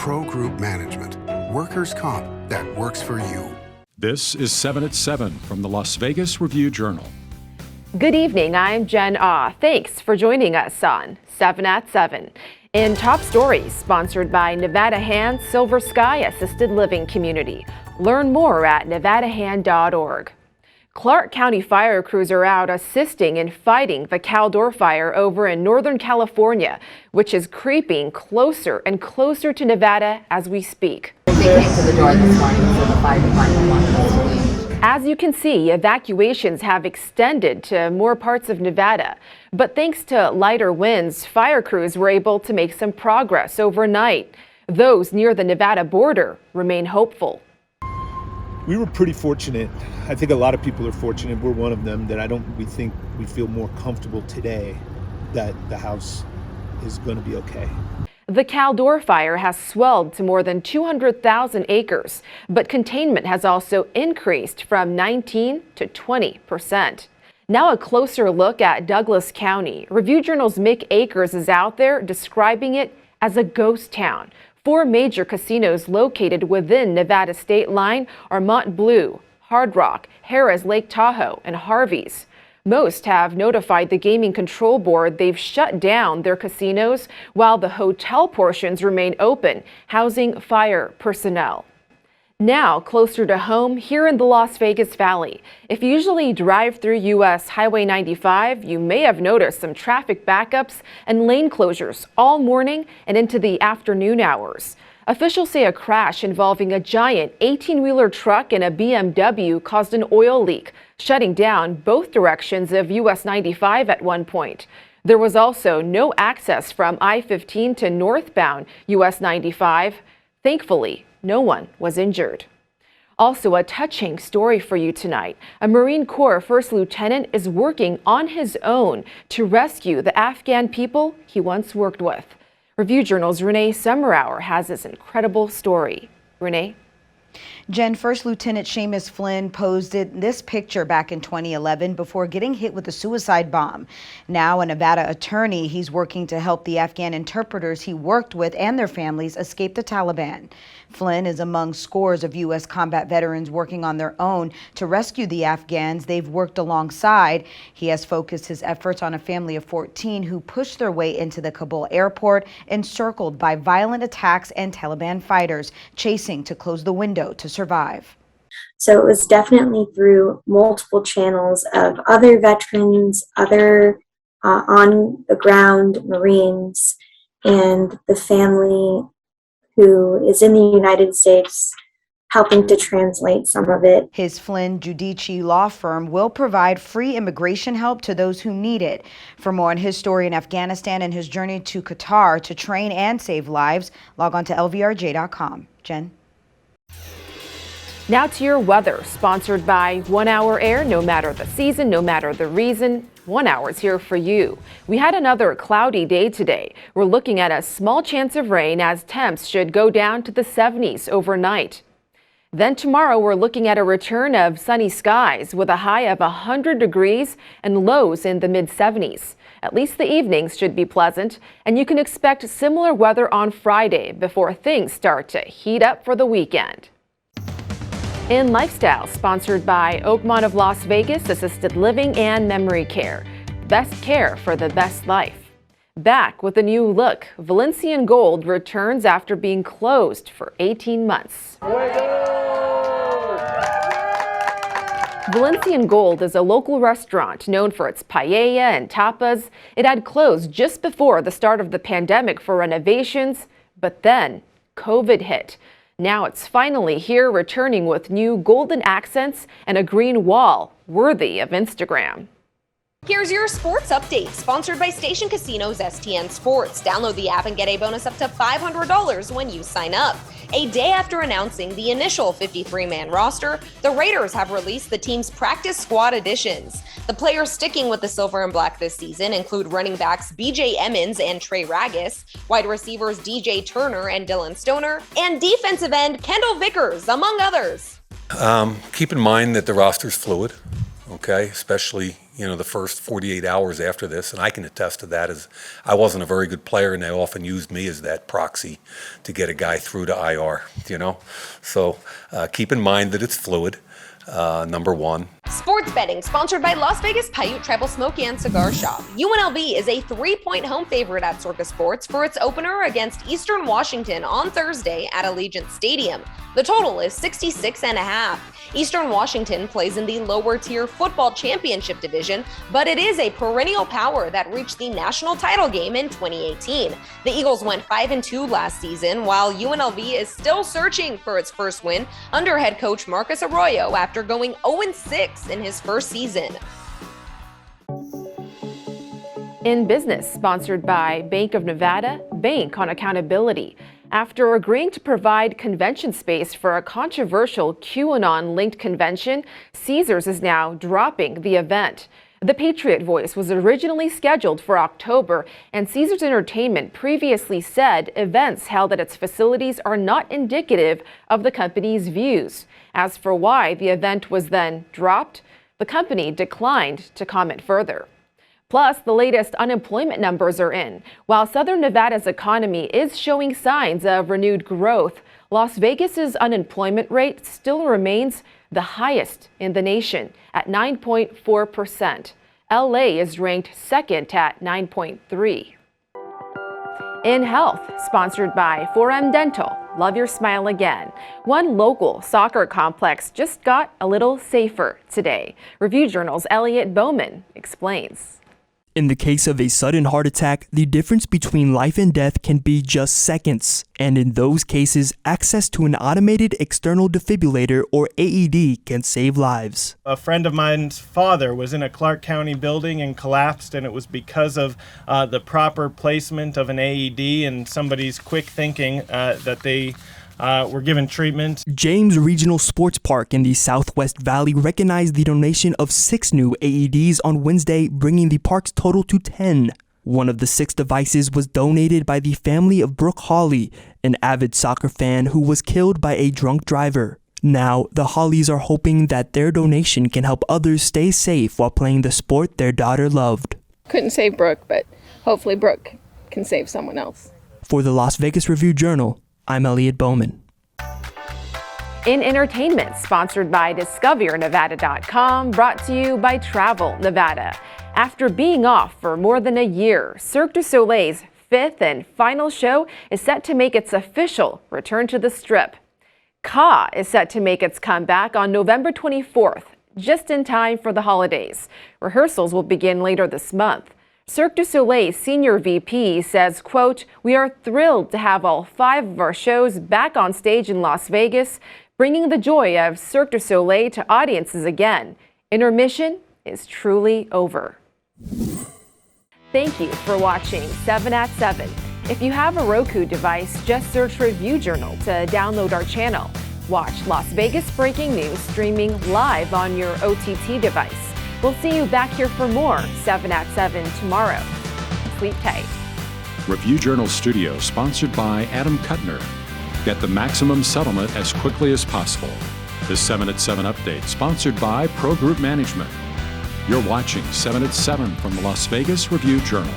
Pro Group Management. Workers' comp that works for you. This is 7 at 7 from the Las Vegas Review-Journal. Good evening, I'm Jen Ah. Thanks for joining us on 7 at 7. In top stories, sponsored by Nevada Hand Silver Sky Assisted Living Community. Learn more at nevadahand.org. Clark County fire crews are out assisting in fighting the Caldor fire over in Northern California, which is creeping closer and closer to Nevada as we speak. They came to the door this morning, so the fire department wanted us to leave. As you can see, evacuations have extended to more parts of Nevada. But thanks to lighter winds, fire crews were able to make some progress overnight. Those near the Nevada border remain hopeful. We were pretty fortunate. I think a lot of people are fortunate. We're one of them that we think we feel more comfortable today that the house is going to be okay. The Caldor fire has swelled to more than 200,000 acres, but containment has also increased from 19 to 20%. Now a closer look at Douglas County. Review-Journal's Mick Akers is out there describing it as a ghost town. 4 major casinos located within Nevada state line are Mont Bleu, Hard Rock, Harrah's Lake Tahoe, and Harvey's. Most have notified the Gaming Control Board they've shut down their casinos, while the hotel portions remain open, housing fire personnel. Now, closer to home, here in the Las Vegas Valley. If you usually drive through U.S. Highway 95, you may have noticed some traffic backups and lane closures all morning and into the afternoon hours. Officials say a crash involving a giant 18-wheeler truck and a BMW caused an oil leak, shutting down both directions of U.S. 95 at one point. There was also no access from I-15 to northbound U.S. 95. Thankfully, no one was injured. Also, a touching story for you tonight. A Marine Corps First Lieutenant is working on his own to rescue the Afghan people he once worked with. Review-Journal's Renee Summerhour has this incredible story. Renee? Jen, First Lieutenant Seamus Flynn posed this picture back in 2011 before getting hit with a suicide bomb. Now a Nevada attorney, he's working to help the Afghan interpreters he worked with and their families escape the Taliban. Flynn is among scores of U.S. combat veterans working on their own to rescue the Afghans they've worked alongside. He has focused his efforts on a family of 14 who pushed their way into the Kabul airport, encircled by violent attacks and Taliban fighters, chasing to close the window to survive. So it was definitely through multiple channels of other veterans, other on the ground Marines, and the family who is in the United States helping to translate some of it. His Flynn Giudici law firm will provide free immigration help to those who need it. For more on his story in Afghanistan and his journey to Qatar to train and save lives, log on to lvrj.com. Jen? Now to your weather, sponsored by 1 Hour Air. No matter the season, no matter the reason, 1 hour is here for you. We had another cloudy day today. We're looking at a small chance of rain as temps should go down to the 70s overnight. Then tomorrow we're looking at a return of sunny skies with a high of 100 degrees and lows in the mid-70s. At least the evenings should be pleasant, and you can expect similar weather on Friday before things start to heat up for the weekend. In Lifestyle, sponsored by Oakmont of Las Vegas Assisted Living and Memory Care. Best care for the best life. Back with a new look, Valencian Gold returns after being closed for 18 months. Valencian Gold is a local restaurant known for its paella and tapas. It had closed just before the start of the pandemic for renovations, but then COVID hit. Now it's finally here, returning with new golden accents and a green wall worthy of Instagram. Here's your sports update, sponsored by Station Casinos STN Sports. Download the app and get a bonus up to $500 when you sign up. A day after announcing the initial 53-man roster, the Raiders have released the team's practice squad additions. The players sticking with the silver and black this season include running backs BJ Emmons and Trey Ragas, wide receivers DJ Turner and Dylan Stoner, and defensive end Kendall Vickers, among others. Keep in mind that the roster's fluid, okay, especially the first 48 hours after this, and I can attest to that, as I wasn't a very good player, and they often used me as that proxy to get a guy through to IR, So keep in mind that it's fluid, number one. Sports betting sponsored by Las Vegas Paiute Tribal Smoke and Cigar Shop. UNLV is a 3-point home favorite at Circa Sports for its opener against Eastern Washington on Thursday at Allegiant Stadium. The total is 66.5. Eastern Washington plays in the lower tier football championship division, but it is a perennial power that reached the national title game in 2018. The Eagles went 5-2 last season, while UNLV is still searching for its first win under head coach Marcus Arroyo after going 0-6 in his first season. In Business, sponsored by Bank of Nevada, Bank on Accountability. After agreeing to provide convention space for a controversial QAnon-linked convention, Caesars is now dropping the event. The Patriot Voice was originally scheduled for October, and Caesars Entertainment previously said events held at its facilities are not indicative of the company's views. As for why the event was then dropped, the company declined to comment further. Plus, the latest unemployment numbers are in. While Southern Nevada's economy is showing signs of renewed growth, Las Vegas's unemployment rate still remains the highest in the nation at 9.4%. LA is ranked second at 9.3%. In Health, sponsored by 4M Dental. Love your smile again. One local soccer complex just got a little safer today. Review Journal's Elliot Bowman explains. In the case of a sudden heart attack, the difference between life and death can be just seconds. And in those cases, access to an automated external defibrillator or AED can save lives. A friend of mine's father was in a Clark County building and collapsed, and it was because of the proper placement of an AED and somebody's quick thinking that they were given treatment. James Regional Sports Park in the Southwest Valley recognized the donation of 6 new AEDs on Wednesday, bringing the park's total to 10. One of the 6 devices was donated by the family of Brooke Hawley, an avid soccer fan who was killed by a drunk driver. Now, the Hawleys are hoping that their donation can help others stay safe while playing the sport their daughter loved. Couldn't save Brooke, but hopefully Brooke can save someone else. For the Las Vegas Review-Journal, I'm Elliot Bowman. In entertainment, sponsored by DiscoverNevada.com, brought to you by Travel Nevada. After being off for more than a year, Cirque du Soleil's 5th and final show is set to make its official return to the Strip. Ka is set to make its comeback on November 24th, just in time for the holidays. Rehearsals will begin later this month. Cirque du Soleil's senior VP says, quote, "We are thrilled to have all 5 of our shows back on stage in Las Vegas, bringing the joy of Cirque du Soleil to audiences again. Intermission is truly over." Thank you for watching 7 at 7. If you have a Roku device, just search Review Journal to download our channel. Watch Las Vegas breaking news streaming live on your OTT device. We'll see you back here for more 7 at 7 tomorrow. Sleep tight. Review Journal Studio, sponsored by Adam Kuttner. Get the maximum settlement as quickly as possible. This 7 at 7 update, sponsored by Pro Group Management. You're watching 7 at 7 from the Las Vegas Review Journal.